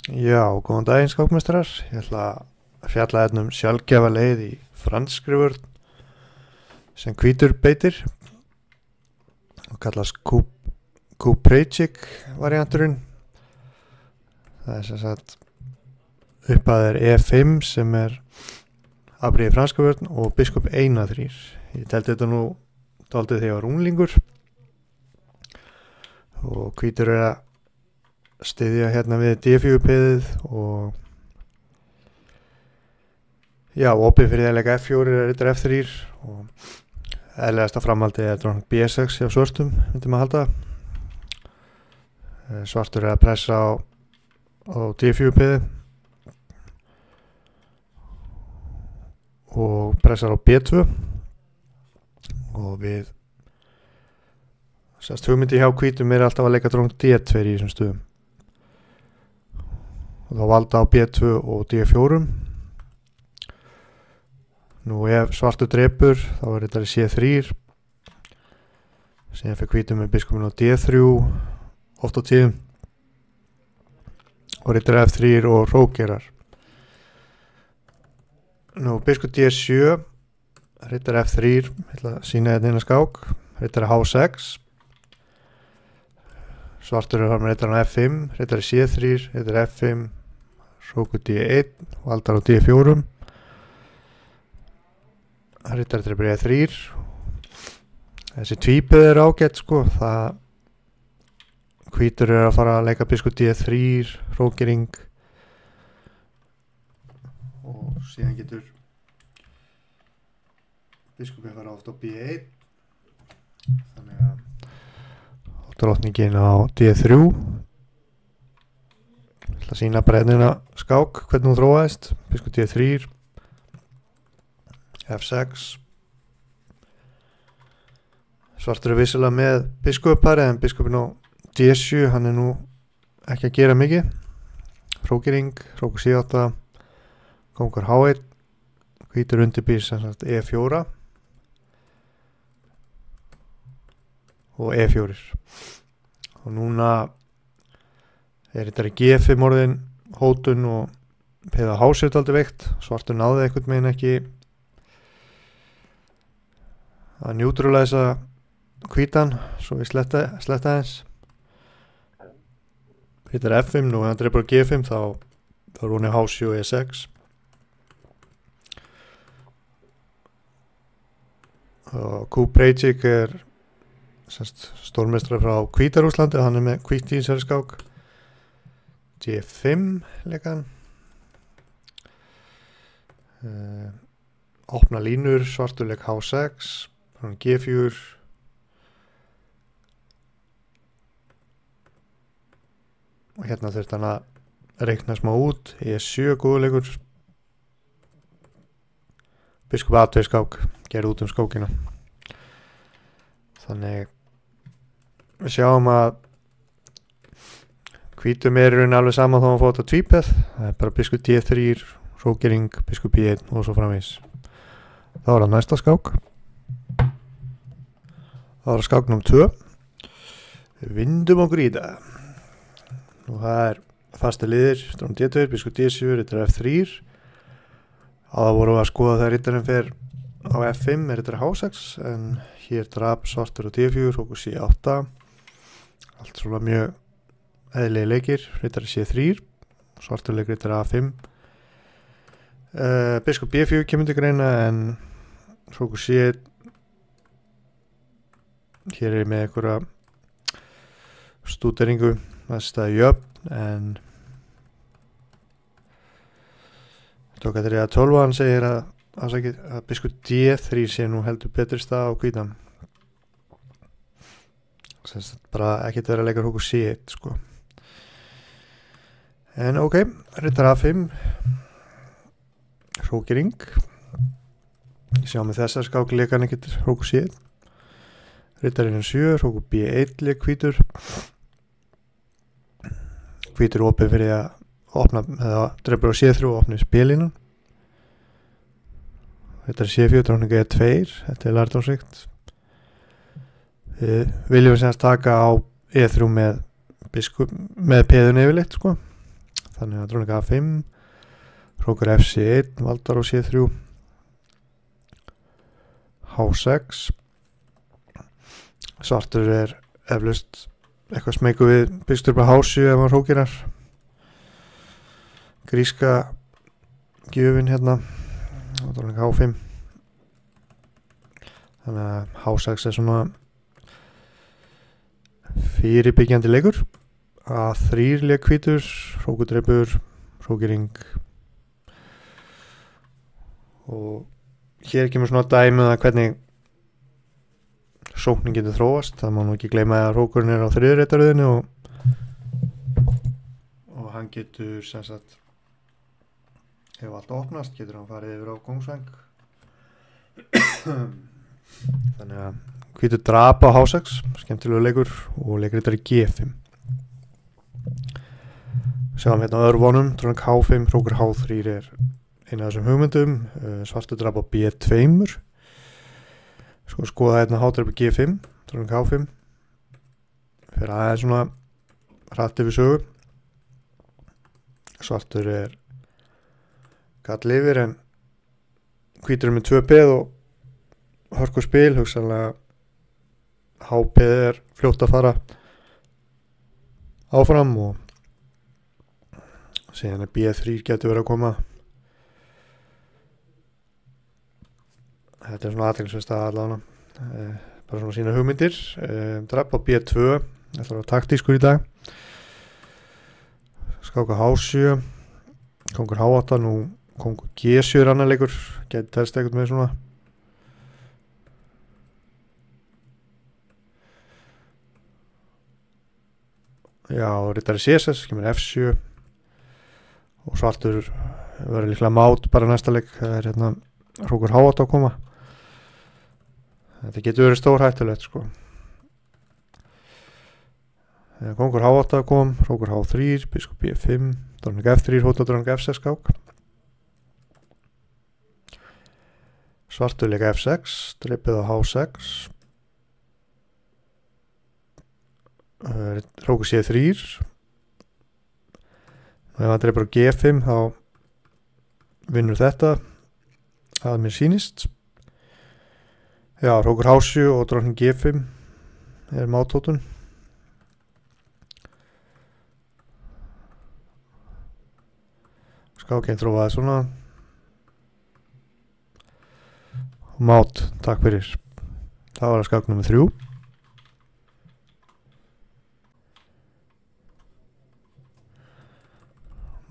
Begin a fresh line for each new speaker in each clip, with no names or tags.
Já, góðan daginn skákmestrar. Ég ætla að fjalla hérna sjálfgefa leið í franskri vörn sem hvítur beitir og kallast Kuprejcik varianturinn. Það sem sagt uppað er E5 sem er afbrigði franskri vörn og biskup 1-3. Ég teldi þetta nú dálítið þegar ég var unglingur og hvítur er að styðja hérna við D4 peðið og já, opið fyrir að leika F4 er rittar F3 og eðlegasta framhaldi er drókn B6 hjá svörtum, myndi maður halda. Svartur er að pressa á D4 peðið og pressar á B2 og við sérst hugmyndi hjá hvítum er alltaf að leika drókn D2 í þessum stöðum og þá valda á B2 og D4. Nú ef svartur drepur þá er þetta C3, síðan fyrir hvítum með biskupin á D3 oft á tíðum og rittar F3 og hrókerar. Nú biskup D7, rittar F3, ég ætla að sína þetta inn að skák, rittar H6, svartur er með rittar á F5, rittar C3, rittar F5, hrókur D1, valdar á D4, rittar drepur E3. Þessi tvípið er ágætt sko, það hvítur er að fara að leika biskup D3, hrókering og síðan getur biskupið fara oft á B1 þannig að drottningin á D3. Ég ætla að sína brennina skák hvernig hún þróaðist. Biskup D3, F6. Svartur er vissilega með biskupari en biskupin á D7 hann er nú ekki að gera mikið. Hrókering, hrókur C8, kóngur H1, hvítur undirbýr sem sagt E4 og E4 og núna er þetta G5 orðin hótun og peða H7 aldrei veikt. Svartur náði einhvern meginn ekki að neutralæsa hvítan svo við sletta eins. Þetta er F5 nú, ef hann dreipur á G5 þá er hún H7 og E6 og Kuprejcik er stórmeistrar frá Hvíta-Rússlandi og hann er með hvítt í þessari skák. G5 leikan opna línur, svartur leik H6 G4 og hérna þurft hann að reikna smá út. E7 góðuleikur, biskup A2 skák gerð út skákina. Þannig við sjáum að hvítum er í raun alveg saman þó að fá þetta tvípeð. Það er bara biskup D3, hrókering, biskup B1 og svo framvegis. Þá er það næsta skák. Þá er það skák nr. 2. Við vindum okkur í það. Nú það er fasti liðir, drókn D2, biskup D7, rittar F3. Það voru að skoða þegar rittarinn fer á F5 er rittar H6 en hér drap svartur á D4, hrókur C8. Allt svona mjög eðlilegi leikir, rittar C3, svartur leik rittar A5. Biskup B4 kemur til greina en hrókur C1. Hér er með einhverja stúderingu, það staði jöfn en tók að 3-12 hann segir að biskup D3 sé nú heldur betri stað á hvítan. Sérst bara ekkert verið að leika hrókur C1 sko. En ok, rittar A5 hrókering. Ég sjá með þessar skák leika hann ekkert hrókur C1. Rittarinn 7, hrókur B1 leik hvítur. Hvítur opið fyrir að opna eða drefur á C3 og opna spilinu. Þetta er C4, drókning E2, þetta er lærdómsríkt. Við viljum semst taka á E3 með peðun yfirleitt sko. þannig að dróning A5, hrókur FC1, valdar á C3, H6. Svartur eflaust eitthvað smeyku við byggstur bara H7 ef hann hrókirar. Gríska gjöfin hérna og dróning H5. Þannig að H6 svona fyrirbyggjandi leikur. A3 leik hvítur, hrókudreipur, hrókiring. Og hér kemur svona dæmið að hvernig sóknin getur þróast. Það má nú ekki gleyma að hrókurinn á þriðréttaröðinu og hann getur sem sagt, ef allt opnast getur hann farið yfir á góngsvæng. Þannig að hvítur drapa á H6, skemmtilegu leikur, og leikritari G5. Sjáum hérna á örvonum, dróning H5, hrókur H3 eina af þessum hugmyndum. Svartur drapa á B2. Sko skoða hérna H-drepa G5, dróning H5. Fyrir aðeins svona hratt yfir sögu. Svartur gall yfir en hvítur með 2 beð og hörku spil, hugsanlega HP fljótt að fara áfram og síðan B3 getur verið að koma. Þetta svona athyglisvert allavega, bara svona sína hugmyndir. Drap á B2, þetta var taktískur í dag. Skáka H7, kongur H8, nú kongur G7 annar leikur, getur telst ekkert með svona. Já, rittari C6, kemur F7 og svartur verður líklega mát bara næsta leik. Það hérna hrókur H8 að koma. Þetta getur verið stór hættulegt sko. Kongur H8 kom, hrókur H3, biskup B5, dróning F3, hótadróning F6 skák. Svartur leik F6, dreipið á H6. Hrókur C3. Og ef hann dreipur á G5 þá vinnur þetta að mér sýnist. Já, hrókur H7 og dróning G5 mátótun. Skákinn þróaði svona. Mát, takk fyrir. Það var að skák nummer 3.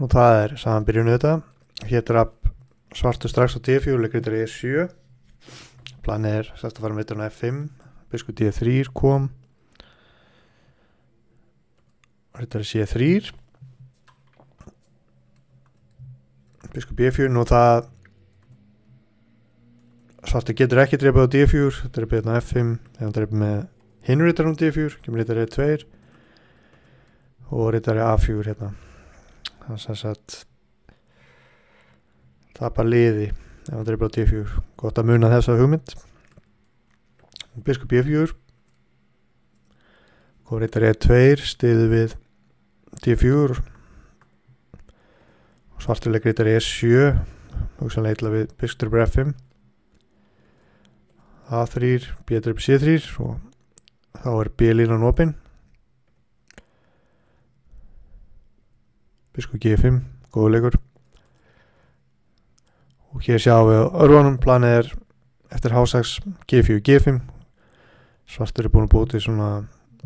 Og það samanbyrjunu þetta. Hér drap svartur strax á D4, leikritari E7. Planið sérst að fara með á F5. Biskup D3 kom. Rittari C3. Biskup B4, nú það svartur getur ekki dreipið á D4, dreipið á F5, ef hann dreipið með hinu rittarum D4, kemur rittari E2 og rittari A4 hérna. Það sem sagt tapar liði ef hann dreipið á D4. Gott að muna þessa hugmynd. Biskup B4 og rittari E2 stiði við D4. Svartur leik rittari E7, hugsanlega illa við biskup F5. A3, B-dreip C3 og þá B-línan opin. Biskup G5, góðu leikur. Og hér sjáum við örvanum, planið eftir H6, G4, G5. Svartur búin að búið til svona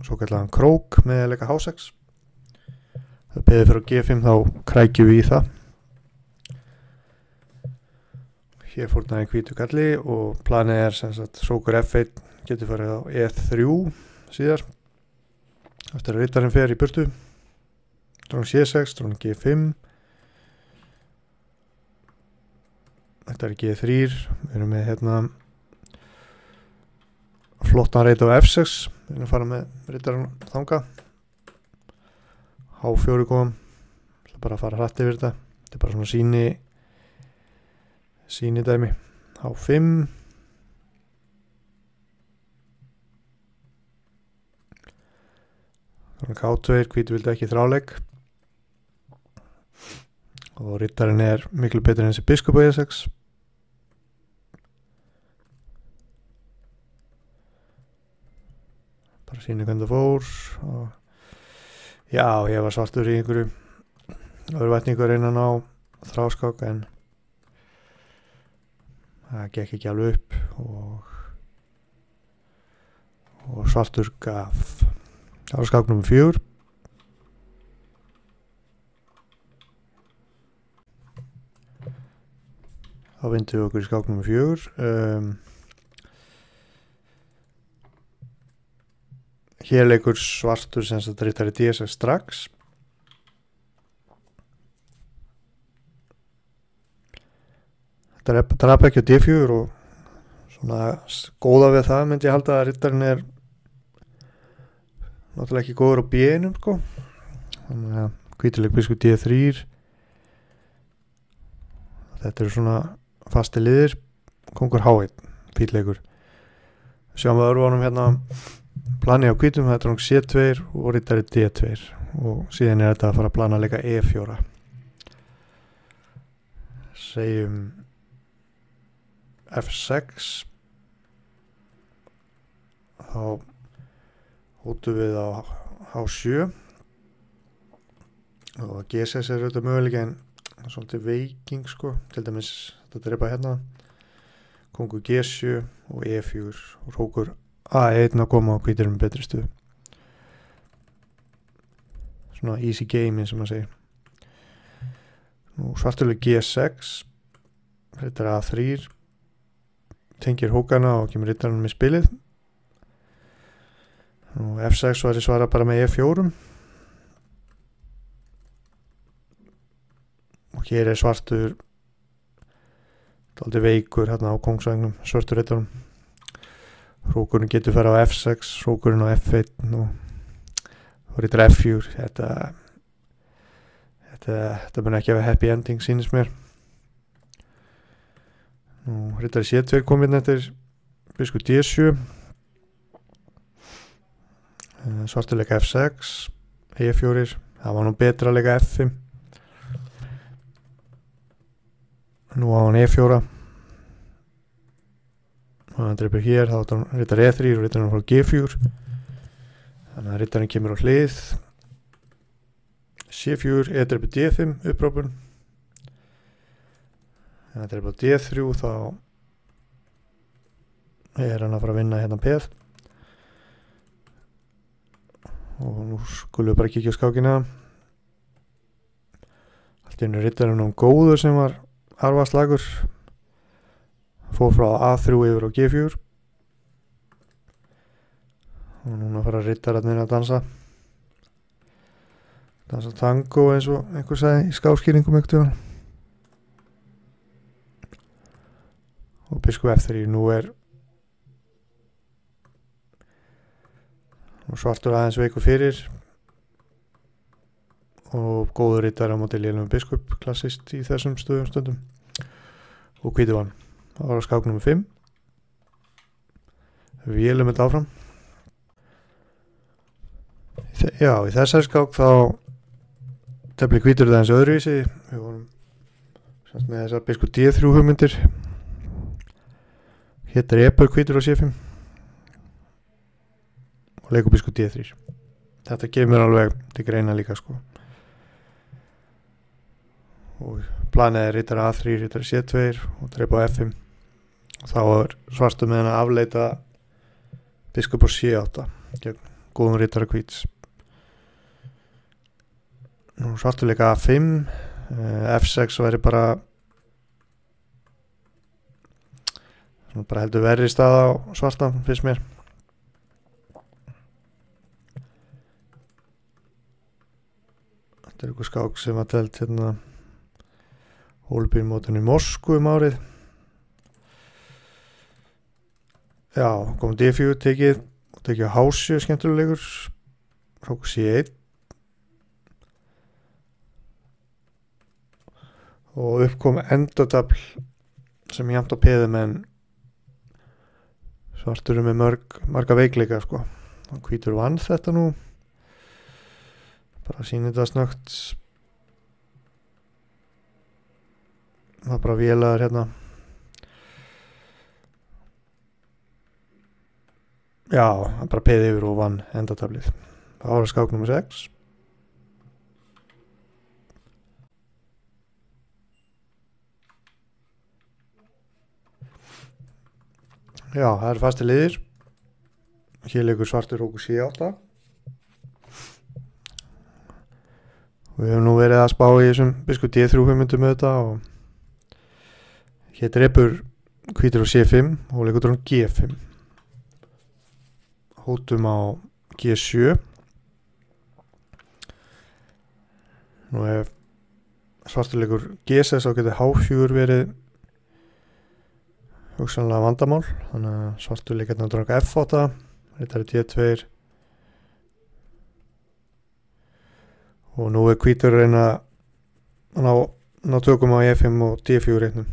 svo kallaðan krók með að leika H6. Það beðið fyrir á G5 þá krækjum við í það. Hér fórnaði hvítu kalli og planið sem sagt hrókur F1 getur farið á E3 síðar. Eftir að rittarinn fer í burtu. Dróning C6, dróning G5. Þetta G3. Við erum með hérna flottan reit á F6. Við erum að fara með rittarinn þanga. H4 kom. Það bara að fara hratt yfir þetta. Þetta bara svona síni dæmi. H5. H2, hvítu vildi ekki þráleik. og rittarinn miklu betri en þessi biskup á E6. Bara sýna hvernig það fór og já, ég var svartur í einhverju örvætningu að reyna að ná þráskák en það gekk ekki alveg upp og svartur gaf. Það var skák nummer 4. Þá vindum við okkur í skák nummer 4. Hér leikur svartur sem sagt rittari D6 strax. Þetta drap ekki á D4 og svona góða við það myndi ég halda að rittarinn náttúrulega ekki góður á B-num sko. Þannig að hvítileik biskup D3. Þetta eru svona fasti liðir. Kongur H1, hvítleikur. Sjáum við örfunum hérna plani á hvítum, þetta er C2 og rittari D2 og síðan þetta að fara að plana að leika E4. Segjum F6. Þá hóttum við á H7 og G6 auðvitað möguleika en svolítið veiking sko, til dæmis þetta drepa hérna kongur G7 og E4 og hrókur A1 að koma á hvítir með betri stuð. Svona easy game eins og maður segir. Nú svartuleg G6 rittar A3 tengir hókana og kemur rittarinn með spilið. Nú F6 var ég svara bara með E4 og hér svartur dálítið veikur hérna á kongsvagnum, svartur rittarum. Hrókurinn getur fara á F6, hrókurinn á F1 og rittar F4. Þetta mun ekki hafa happy ending sýnist mér. Nú rittar C2 kominn eftir biskup D7. Svartur leika F6, E4. Það var nú betra að leika F5. Nú á hann E4 og hann dreipur hér, þá rittar E3 og rittar hann frá G4 þannig að rittarinn kemur á hlið. C4, E dreipur D5 upprópun. Þannig að dreipur D3 þá hann að fara að vinna hérna peð og nú skulum við bara kíkja á skákina. Allt í einu rittarinn á góður sem var arfaslagur fór frá A3 yfir á G4 og núna fara rittararnir að dansa tango eins og einhver sagði í skáskýringum eitthvað. Og biskup F3 nú svartur aðeins veikur fyrir og góður rittar á móti lélum biskup, klassist í þessum stundum og hvítur vann. Það var á skák nummer 5. Við vélum þetta áfram. Já, í þessari skák þá tefli hvítur það eins öðruvísi. Við vorum með þessar biskup D3 hugmyndir. Hér drepur hvítur á C5 og leikur biskup D3. Þetta kemur alveg til greina líka sko. Og planið rittar A3, rittar C2 og drepa á F5 og þá svartur með hann að afleita biskup á C8 gegn góðum rittara hvíts. Nú svartur leika A5, F6 væri bara heldur verri stað á svarta finnst mér. Þetta er eitthvað skák sem var telt hérna Olympiamótinu í Moskvu árið. Já, kom D4 tekið á H7 skemmtilegur hrókur C1 og uppkom endatafl sem jafnt á peðum en svartur með marga veikleika sko. Hvítur vann þetta nú bara sýnir þetta snögt. það er bara vélaður hérna. Já, það er bara peði yfir og vann endatablið. Það var skák nummer 6. Já, það eru fastir liðir. Hér leikur svartur hókur C8. Við hefum nú verið að spá í þessum biskup D3 hugmyndum með þetta og hér drepur hvítur á C5 og leikur drón G5. Hótum á G7. Nú ef svartur leikur G6 þá getur H4 verið hugsanlega vandamál, þannig að svartur leikur drón F8, þetta er D2 og nú er hvítur að reyna að ná tökum á E5 og D4 reynum.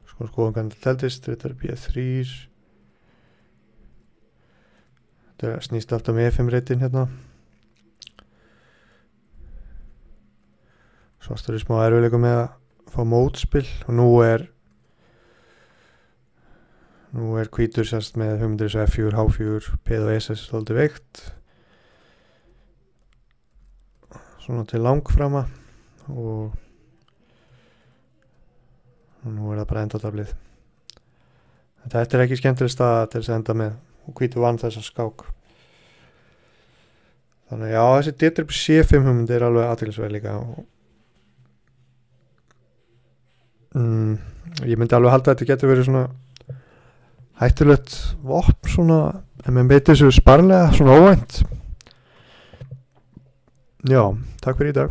Skoðum hvernig þetta teldist, þetta er B3. Þetta snýst alltaf með E5 reytin hérna. Svartur er smá erfiðleika með að fá mótspil og nú er hvítur sérst með hugmyndir eins og F4, H4, P og SS svolítið veikt. Svona til langframa og nú er það bara endatablið. Þetta er ekki skemmtileg staða til þess að enda með og hvítur vann þessa skák. Þannig já, þessi D-drip C5 hugmynd er alveg athyglisverð líka og ég myndi alveg halda að þetta getur verið svona hættulegt vopn svona, en menn beitir þessu sparlega, svona óvænt. Já, takk fyrir í dag.